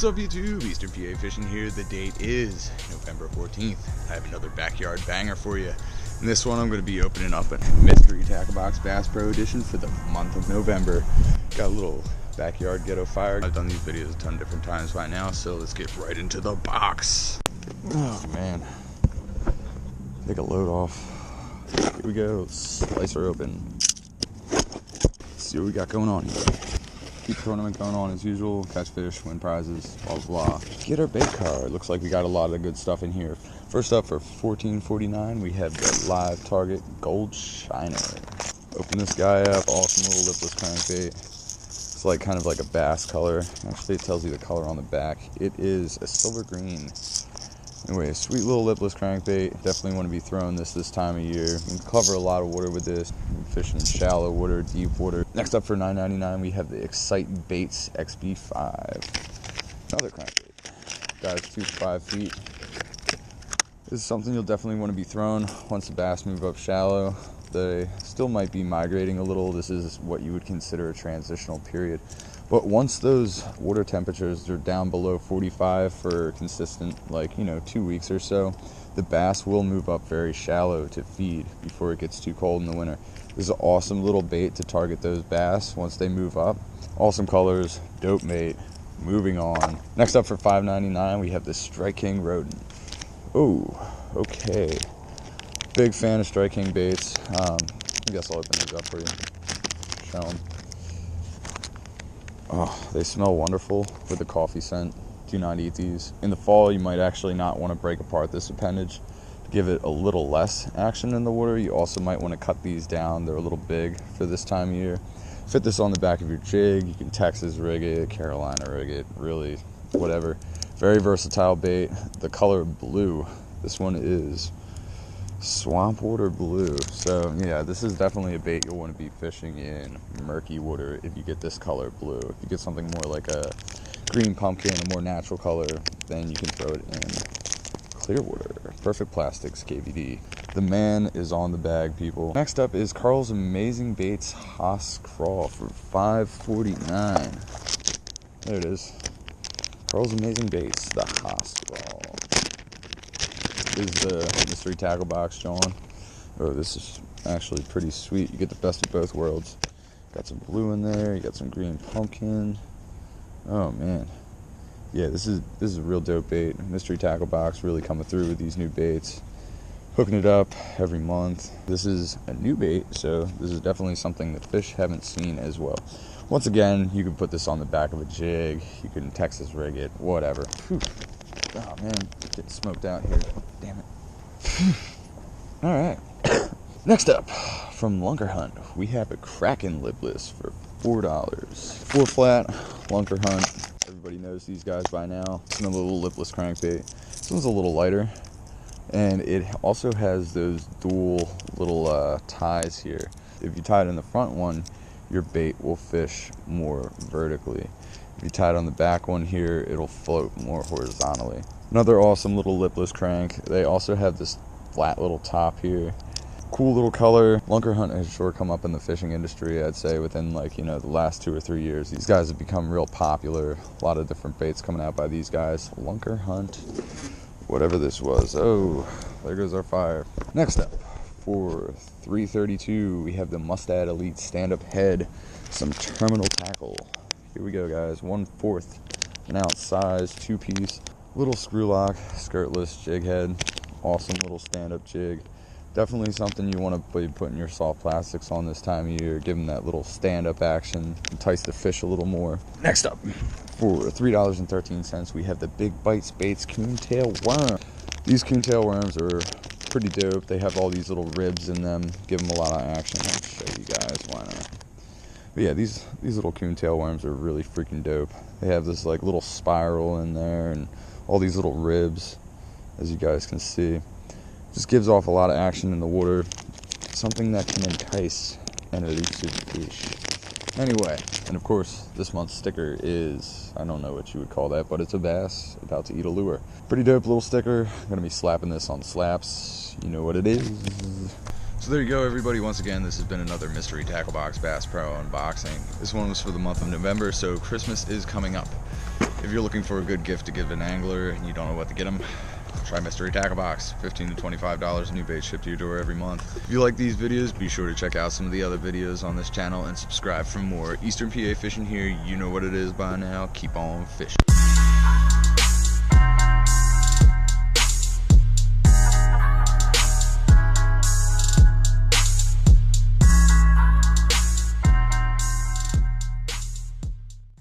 What's up YouTube? Eastern PA Fishing here. The date is November 14th. I have another backyard banger for you. In this one I'm going to be opening up a mystery tackle box Bass Pro edition for the month of November. Got a little backyard ghetto fire. I've done these videos a ton of different times by now, so let's get right into the box. Oh man. Take a load off. Here we go. Let's slice her open. Let's see what we got going on here. Keep the tournament going on as usual. Catch fish, win prizes, blah blah blah. Get our bait card. Looks like we got a lot of good stuff in here. First up for $14.49, we have the Live Target Gold Shiner. Open this guy up. Awesome little lipless crankbait. It's like kind of like a bass color. Actually, it tells you the color on the back. It is a silver green. Anyway, sweet little lipless crankbait. Definitely want to be throwing this time of year. You can cover a lot of water with this. Fishing in shallow water, deep water. Next up for $9.99, we have the Baits Xp5. Another crankbait. Guys, 2 to 5 feet. This is something you'll definitely want to be throwing once the bass move up shallow. They still might be migrating a little. This is what you would consider a transitional period. But once those water temperatures are down below 45 for consistent, 2 weeks or so, the bass will move up very shallow to feed before it gets too cold in the winter. This is an awesome little bait to target those bass once they move up. Awesome colors, dope bait. Moving on. Next up for $5.99, we have the Strike King Rodent. Oh, okay. Big fan of Strike King baits. I guess I'll open these up for you. Show them. Oh, they smell wonderful with the coffee scent. Do not eat these. In the fall, you might actually not want to break apart this appendage. To give it a little less action in the water, you also might want to cut these down. They're a little big for this time of year. Fit this on the back of your jig. You can Texas rig it, Carolina rig it, really, whatever. Very versatile bait. The color blue. This one is swamp water blue. So yeah, this is definitely a bait you'll want to be fishing in murky water if you get this color blue. If you get something more like a green pumpkin, a more natural color, then you can throw it in clear water. Perfect Plastics KVD. The man is on the bag, people. Next up is Carl's Amazing Baits Haas Crawl for $5.49. There it is. Carl's Amazing Baits, the Haas Crawl. This is the mystery tackle box, John. Oh, this is actually pretty sweet. You get the best of both worlds. Got some blue in there. You got some green pumpkin. Oh man, yeah, this is a real dope bait. Mystery tackle box really coming through with these new baits. Hooking it up every month. This is a new bait, so this is definitely something that fish haven't seen as well. Once again, you can put this on the back of a jig. You can Texas rig it, whatever. Whew. Oh man, getting smoked out here. Damn it. All right. Next up, from Lunker Hunt, we have a Kraken Lipless for $4. 4 flat, Lunker Hunt. Everybody knows these guys by now. It's another little lipless crankbait. This one's a little lighter, and it also has those dual little ties here. If you tie it in the front one, your bait will fish more vertically. If you tie it on the back one here, it'll float more horizontally. Another awesome little lipless crank. They also have this flat little top here. Cool little color. Lunker Hunt has sure come up in the fishing industry, I'd say, within the last 2 or 3 years. These guys have become real popular. A lot of different baits coming out by these guys. Lunker Hunt, whatever this was. Oh, there goes our fire. Next up, for $3.32, we have the Mustad Elite Stand-Up Head, some terminal tackle. Here we go, guys. 1/4 an ounce size, 2-piece, little screw lock, skirtless jig head. Awesome little stand-up jig. Definitely something you want to be putting your soft plastics on this time of year. Give them that little stand-up action, entice the fish a little more. Next up, for $3.13, we have the Big Bites Baits Coontail Worm. These coontail worms are pretty dope. They have all these little ribs in them. Give them a lot of action. I'll show you guys. Why not? But yeah, these little coontail worms are really freaking dope. They have this little spiral in there and all these little ribs, as you guys can see. Just gives off a lot of action in the water. Something that can entice an elusive fish. Anyway, and of course, this month's sticker is, I don't know what you would call that, but it's a bass about to eat a lure. Pretty dope little sticker. I'm going to be slapping this on slaps. You know what it is. So there you go, everybody. Once again, this has been another Mystery Tackle Box Bass Pro unboxing. This one was for the month of November, so Christmas is coming up. If you're looking for a good gift to give an angler and you don't know what to get them, try Mystery Tackle Box. $15 to $25, new bait shipped to your door every month. If you like these videos, be sure to check out some of the other videos on this channel and subscribe for more. Eastern PA fishing here, you know what it is by now. Keep on fishing.